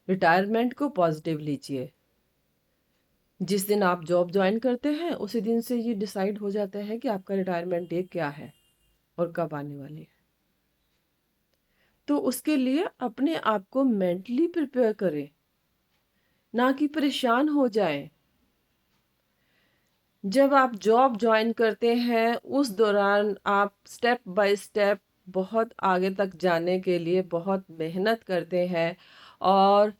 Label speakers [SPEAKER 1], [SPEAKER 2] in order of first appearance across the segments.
[SPEAKER 1] Retirement को positive लीजिए। जिस दिन आप जॉब ज्वाइन करते हैं उसी दिन से ये डिसाइड हो जाता है कि आपका रिटायरमेंट डे क्या है और कब आने वाली है। तो उसके लिए अपने आप को मेंटली प्रिपेयर करें, ना कि परेशान हो जाएं। जब आप जॉब ज्वाइन करते हैं उस दौरान आप स्टेप बाय स्टेप बहुत आगे तक जाने के लिए बहुत मेहनत करते हैं और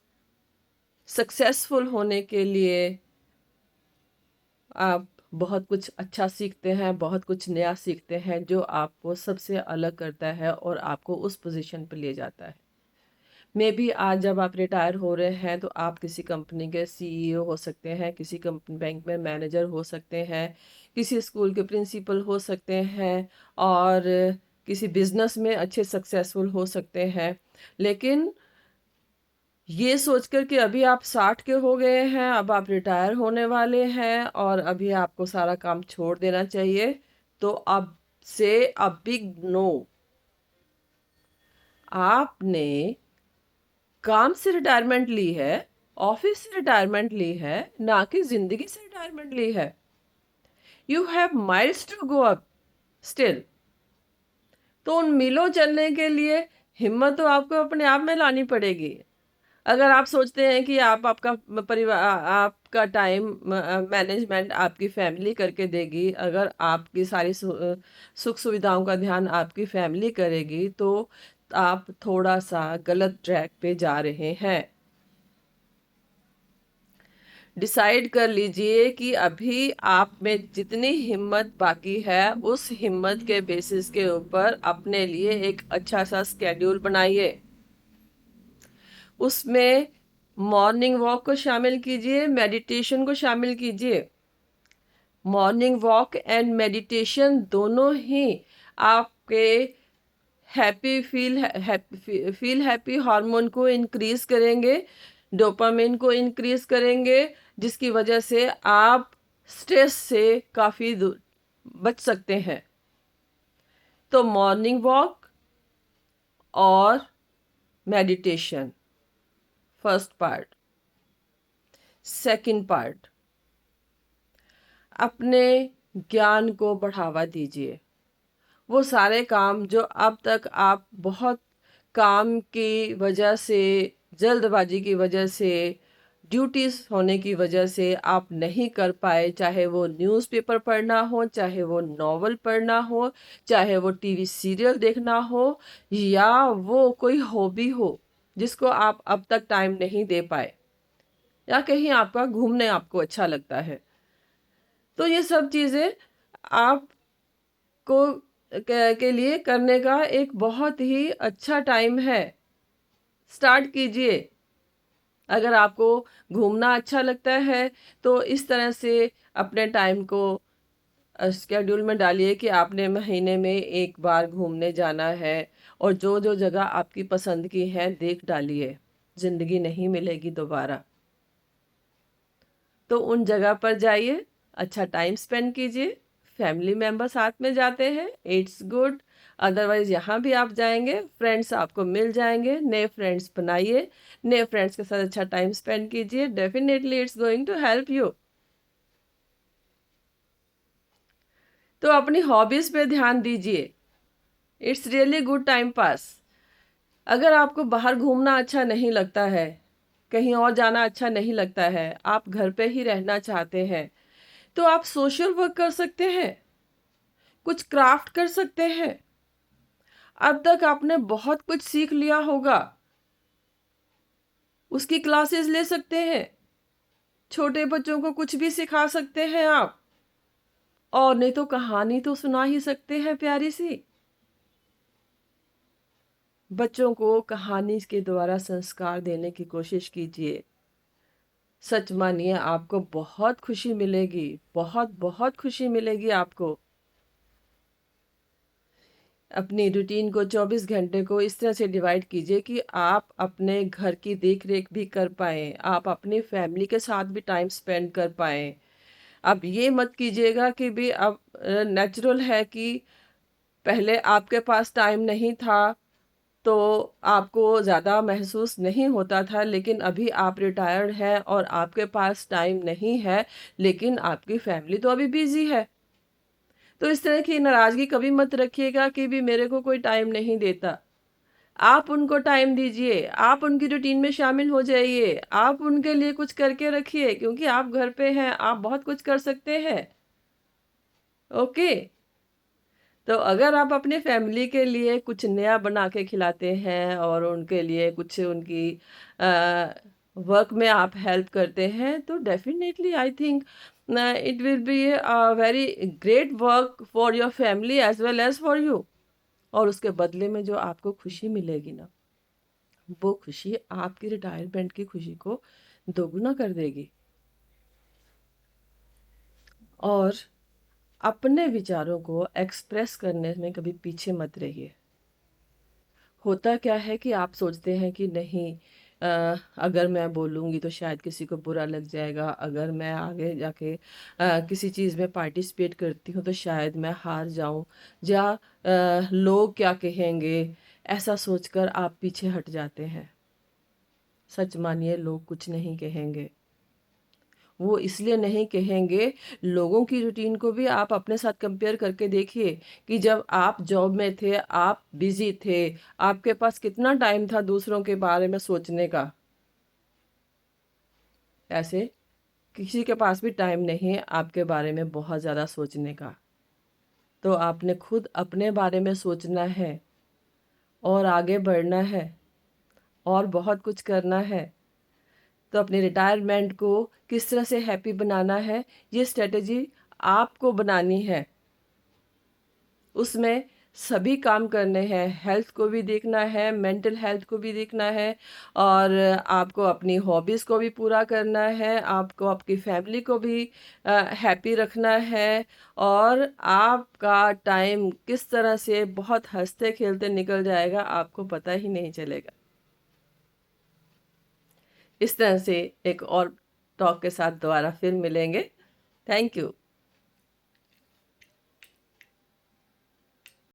[SPEAKER 1] सक्सेसफुल होने के लिए आप बहुत कुछ अच्छा सीखते हैं, बहुत कुछ नया सीखते हैं जो आपको सबसे अलग करता है और आपको उस पोजीशन पे ले जाता है। मे बी आज जब आप रिटायर हो रहे हैं तो आप किसी कंपनी के सीईओ हो सकते हैं, किसी कंपनी बैंक में मैनेजर हो सकते हैं, किसी स्कूल के प्रिंसिपल हो सकते हैं और किसी बिजनेस में अच्छे सक्सेसफुल हो सकते हैं। लेकिन ये सोचकर कि अभी आप 60 के हो गए हैं, अब आप रिटायर होने वाले हैं और अभी आपको सारा काम छोड़ देना चाहिए, तो अब से अ बिग नो। आपने काम से रिटायरमेंट ली है, ऑफिस से रिटायरमेंट ली है, ना कि जिंदगी से रिटायरमेंट ली है। You have miles to go up still. तो उन मीलों चलने के लिए हिम्मत तो आपको अपने आप में लानी पड़ेगी। अगर आप सोचते हैं कि आप आपका परिवार आपका टाइम मैनेजमेंट आपकी फैमिली करके देगी, अगर आपकी सारी सुख सुविधाओं का ध्यान आपकी फैमिली करेगी, तो आप थोड़ा सा गलत ट्रैक पे जा रहे हैं। डिसाइड कर लीजिए कि अभी आप में जितनी हिम्मत बाकी है उस हिम्मत के बेसिस के ऊपर अपने लिए एक अच्छा सा स्केड्यूल बनाइए। उसमें मॉर्निंग वॉक को शामिल कीजिए, मेडिटेशन को शामिल कीजिए। मॉर्निंग वॉक एंड मेडिटेशन दोनों ही आपके फील हैप्पी हार्मोन को इंक्रीज करेंगे, डोपामिन को इंक्रीज करेंगे, जिसकी वजह से आप स्ट्रेस से काफ़ी बच सकते हैं। तो मॉर्निंग वॉक और meditation first part. Second part, अपने ज्ञान को बढ़ावा दीजिए। वो सारे काम जो अब तक आप बहुत काम की वजह से, जल्दबाजी की वजह से, ड्यूटीज होने की वजह से आप नहीं कर पाए, चाहे वो न्यूज़पेपर पढ़ना हो, चाहे वो नॉवल पढ़ना हो, चाहे वो टीवी सीरियल देखना हो, या वो कोई हॉबी हो जिसको आप अब तक टाइम नहीं दे पाए, या कहीं आपका घूमने आपको अच्छा लगता है। तो ये सब चीज़ें आपको के लिए करने का एक बहुत ही अच्छा टाइम है। स्टार्ट कीजिए। अगर आपको घूमना अच्छा लगता है तो इस तरह से अपने टाइम को स्केड्यूल में डालिए कि आपने महीने में एक बार घूमने जाना है, और जो जो जगह आपकी पसंद की है देख डालिए। ज़िंदगी नहीं मिलेगी दोबारा, तो उन जगह पर जाइए, अच्छा टाइम स्पेंड कीजिए। फैमिली मेंबर साथ में जाते हैं, इट्स गुड। अदरवाइज यहाँ भी आप जाएंगे, फ्रेंड्स आपको मिल जाएंगे, नए फ्रेंड्स बनाइए, नए फ्रेंड्स के साथ अच्छा टाइम स्पेंड कीजिए। Definitely it's going to help you. तो अपनी हॉबीज पे ध्यान दीजिए। It's really good time pass. अगर आपको बाहर घूमना अच्छा नहीं लगता है, कहीं और जाना अच्छा नहीं लगता है, आप घर पे ही रहना चाहते हैं, तो आप सोशल वर्क कर सकते हैं, कुछ क्राफ्ट कर सकते हैं। अब तक आपने बहुत कुछ सीख लिया होगा, उसकी क्लासेस ले सकते हैं। छोटे बच्चों को कुछ भी सिखा सकते हैं आप, और नहीं तो कहानी तो सुना ही सकते हैं प्यारी सी। बच्चों को कहानी के द्वारा संस्कार देने की कोशिश कीजिए। सच मानिए आपको बहुत खुशी मिलेगी, बहुत बहुत खुशी मिलेगी आपको। अपनी रूटीन को 24 घंटे को इस तरह से डिवाइड कीजिए कि आप अपने घर की देख रेख भी कर पाएँ, आप अपनी फैमिली के साथ भी टाइम स्पेंड कर पाएँ। अब ये मत कीजिएगा कि भी अब नेचुरल है कि पहले आपके पास टाइम नहीं था, तो आपको ज़्यादा महसूस नहीं होता था, लेकिन अभी आप रिटायर्ड हैं और आपके पास टाइम नहीं है, लेकिन आपकी फैमिली तो अभी बिज़ी है। तो इस तरह की नाराज़गी कभी मत रखिएगा कि भी मेरे को कोई टाइम नहीं देता। आप उनको टाइम दीजिए, आप उनकी रूटीन में शामिल हो जाइए, आप उनके लिए कुछ करके रखिए क्योंकि आप घर पे हैं, आप बहुत कुछ कर सकते हैं। ओके? तो अगर आप अपने फैमिली के लिए कुछ नया बना के खिलाते हैं और उनके लिए कुछ उनकी वर्क में आप हेल्प करते हैं, तो definitely I think it will be a very great work for your family as well as for you. और उसके बदले में जो आपको खुशी मिलेगी ना, वो खुशी आपकी रिटायरमेंट की खुशी को दोगुना कर देगी। और अपने विचारों को एक्सप्रेस करने में कभी पीछे मत रहिए। होता क्या है कि आप सोचते हैं कि नहीं, अगर मैं बोलूँगी तो शायद किसी को बुरा लग जाएगा, अगर मैं आगे जाके किसी चीज़ में पार्टिसिपेट करती हूँ तो शायद मैं हार जाऊँ, या लोग क्या कहेंगे, ऐसा सोचकर आप पीछे हट जाते हैं। सच मानिए, लोग कुछ नहीं कहेंगे। वो इसलिए नहीं कहेंगे, लोगों की रूटीन को भी आप अपने साथ कंपेयर करके देखिए कि जब आप जॉब में थे, आप बिज़ी थे, आपके पास कितना टाइम था दूसरों के बारे में सोचने का। ऐसे किसी के पास भी टाइम नहीं है आपके बारे में बहुत ज़्यादा सोचने का। तो आपने खुद अपने बारे में सोचना है और आगे बढ़ना है और बहुत कुछ करना है। तो अपने रिटायरमेंट को किस तरह से हैप्पी बनाना है, ये स्ट्रैटेजी आपको बनानी है। उसमें सभी काम करने हैं, हेल्थ को भी देखना है, मेंटल हेल्थ को भी देखना है, और आपको अपनी हॉबीज़ को भी पूरा करना है, आपको आपकी फैमिली को भी हैप्पी रखना है, और आपका टाइम किस तरह से बहुत हँसते-खेलते निकल जाएगा, आपको पता ही नहीं चलेगा। इस तरह से एक और टॉक के साथ दोबारा फिर मिलेंगे। Thank you.